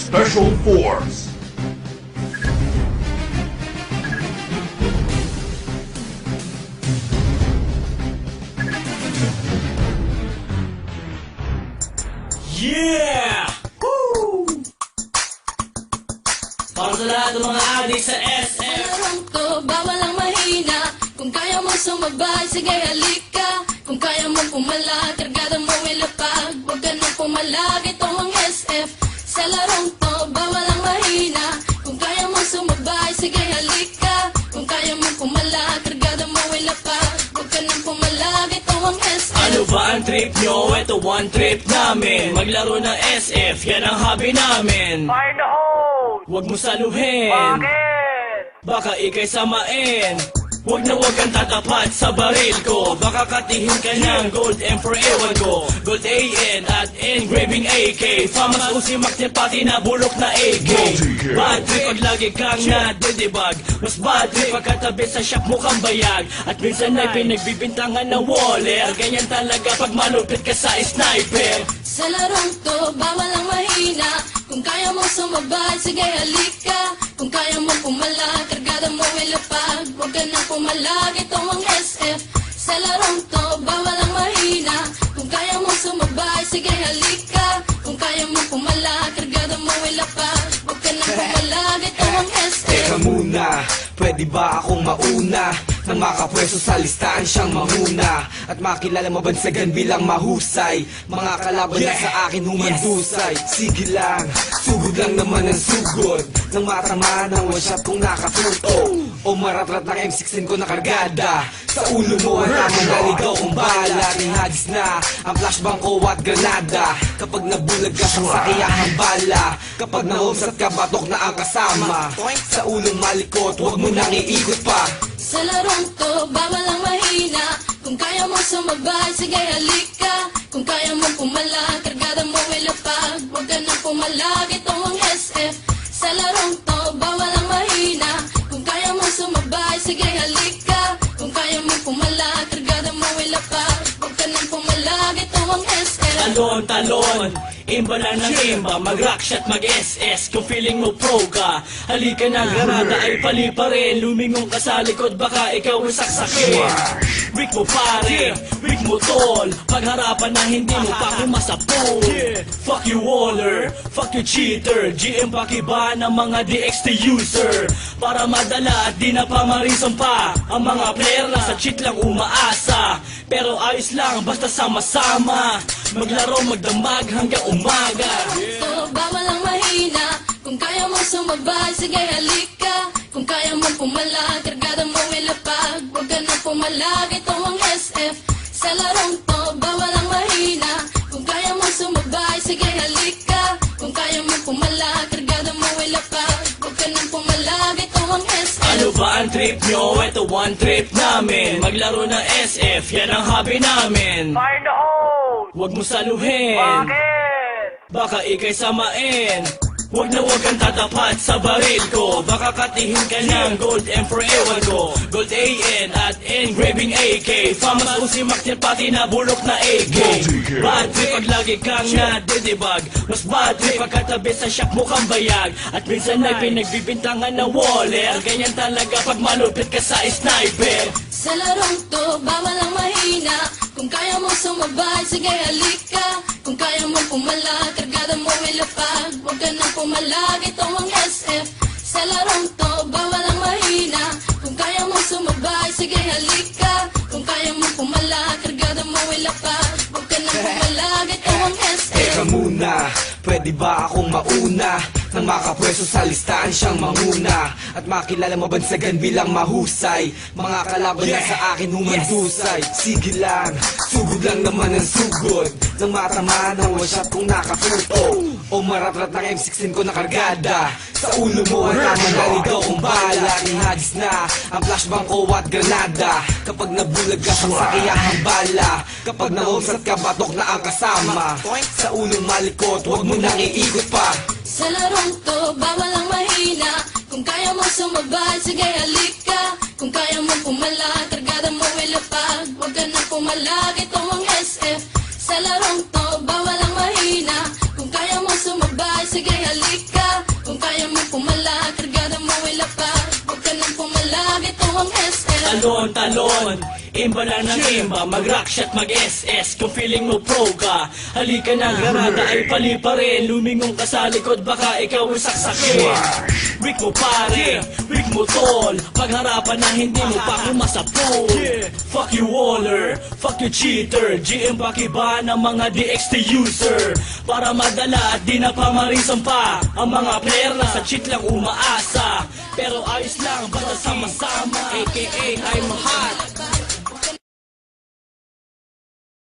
Special Force. Yeah! Woo! Para sa lahat ng mga adik sa SF. Larong to, bawal ang mahina. Kung kaya mo sumabay, sige halika. Kung kaya mo pumalag, kargada mo ilapag. Huwag ka nang pumalag, ito ang SF. Sa larong to, bawal ang mahina. Kung kaya mo sumabay, sige halika. Kung kaya mo pumalag, kargada mo ilapag. Huwag ka nang pumalag, ito ang SF. Ano ba ang trip nyo? Ito one trip namin. Maglaro ng SF, yan ang hobby namin. Fire in the hole! Huwag mo saluhin, Bakit? baka ikay samain. Huwag na huwag kang tatapat sa baril ko. Baka katihin ka ng gold M for ewan ko. Gold AN at engraving AK. Famas usi maktin pati na bulok na AK. Bad trip pag lagi kang nadidibag. Mas bad trip pag katabi sa shop mo kang bayag. At minsan ay pinagbibintangan ng waller. Ganyan talaga pag malupit ka sa sniper. Sa larong to, bawal ang mahina. Kung kaya mo sumabay, sige halika. Kung kaya mo pumalag, kargada mo ilapag. Huwag ka nang pumalag, ito ang SF. Sa larong to, bawal ang mahina. Kung kaya mo sumabay, sige halika. Kung kaya mo pumalag, kargada mo ilapag. Huwag ka nang pumalag, ito ang SF. Teka muna, pwede ba akong mauna? Nang makapwesto sa listahan siyang mamuna. At makilala mabansagan bilang mahusay. Mga kalaban na sa akin humandusay. Sige lang, sugod lang naman ang sugod. Nang matamaan ang one shot kong nakatuto. O maratrat ng M16 ko na kargada. Sa ulo mo ang tamang naligaw kong bala. Tinagis na ang flashbang ko at granada. Kapag nabulag ka sa sakiyahang bala. Kapag nahumsat ka, batok na ang kasama. Sa ulong malikot, huwag mo nang iikot pa. Sa larong to, bawal ang mahina. Kung kaya mo sumabay, sige halika. Kung kaya mo pumalag, kargada mo ilapag. Huwag ka nang pumalag, ito ang SF. Sa larong to, bawal ang mahina. Kung kaya mo sumabay, sige halika. Kung kaya mo pumalag, kargada mo ilapag. Huwag ka nang pumalag, ito ang SF. Talon, imba lang ng imba. Mag-rockshot, mag-SS. Kung feeling mo pro ka, halika na, granada ay pali pa rin. Lumingong ka sa likod, baka ikaw ay saksakin. Weak mo pare, weak mo tol. Pagharapan na hindi mo pa kumasapol. Fuck you waller, fuck you cheater. GM pakiba ng mga DXT user. Para madala at di na pa marison pa. Ang mga player na sa cheat lang umaasa. Pero ayos lang, basta sama-sama. Maglaro, magdamag hanggang umaga. So, bawal ang mahina. Kung kaya mo sumabay, sige halika. Kung kaya mo pumalag, kargada mo ilapag. Huwag ka nang pumalag, ito ang SF. Sa larong to, bawal ang mahina. Kung kaya mo sumabay, sige halika. Kung kaya mo pumalag, kargada mo ilapag. Huwag ka nang pumalag, ito ang SF. Ano ba ang trip nyo? Ito one trip namin. Maglaro ng SF, yan ang hobby namin. Fire in the hole! Huwag mo saluhin, Bakit? baka ikay samain. Huwag na huwag kang tatapat sa baril ko. Baka katihin ka ng gold M for ewan ko. Gold AN at engraving AK. Famas usi maktin pati na bulok na AK. Bad trip pag lagi kang nadidibag. Mas bad trip pag katabi sa shop mo kang bayag. At minsan ay pinagbibintangan ng waller. Ganyan talaga pag malupit ka sa sniper. Sa larong to, bawal ang mahina. Kung kaya mo sumabay, sige halika. Kung kaya mo pumalag, kargada mo ilapag. Huwag ka nang pumalag, ito ang SF. Sa larong to, bawal ang mahina. Kung kaya mo sumabay, sige halika. Kung kaya mo pumalag, kargada mo ilapag. Huwag ka nang pumalag, ito ang SF. Teka muna, pwede ba akong mauna? Nang makapwesto sa listahan siyang manguna. At makilala mabansagan bilang mahusay. Mga kalaban na sa akin humandusay. Sige lang, sugod lang naman ang sugod. Nang matamaan ang one shot kong nakatuto. O maratrat ng M16 ko na kargada. Sa ulo mo ang tamang naligaw kong bala. Tinagis na ang flashbang ko at granada. Kapag nabulag ka sa sakiyahang bala. Kapag nahumsat ka, batok na ang kasama. Sa ulong malikot, huwag mo nang iikot pa. Sa larong to, bawal ang mahina. Kung kaya mo sumabay, sige halika. Kung kaya mo pumalag, kargada mo ilapag. Huwag ka nang pumalag, ito ang SF. Sa larong to, bawal ang mahina. Kung kaya mo sumabay, sige halika. Kung kaya mo pumalag, kargada mo ilapag. Huwag ka nang pumalag, ito ang SF. Talon, talon, imba lang ng imba, mag-rock shot, mag-SS. Kung feeling mo pro ka, halika na, granada ay pali pa rin. Lumingon ka sa likod, baka ikaw ang saksakin. Weak mo pare, weak mo tol, pagharapan na hindi mo pa kumasapol. Fuck you waller, fuck you cheater, GM pakiba ng mga DXT user. Para madala at di na pamarisan pa ang mga player na sa cheat lang umaasa. Pero ayos lang, basta sama-sama, AKA I'm hot.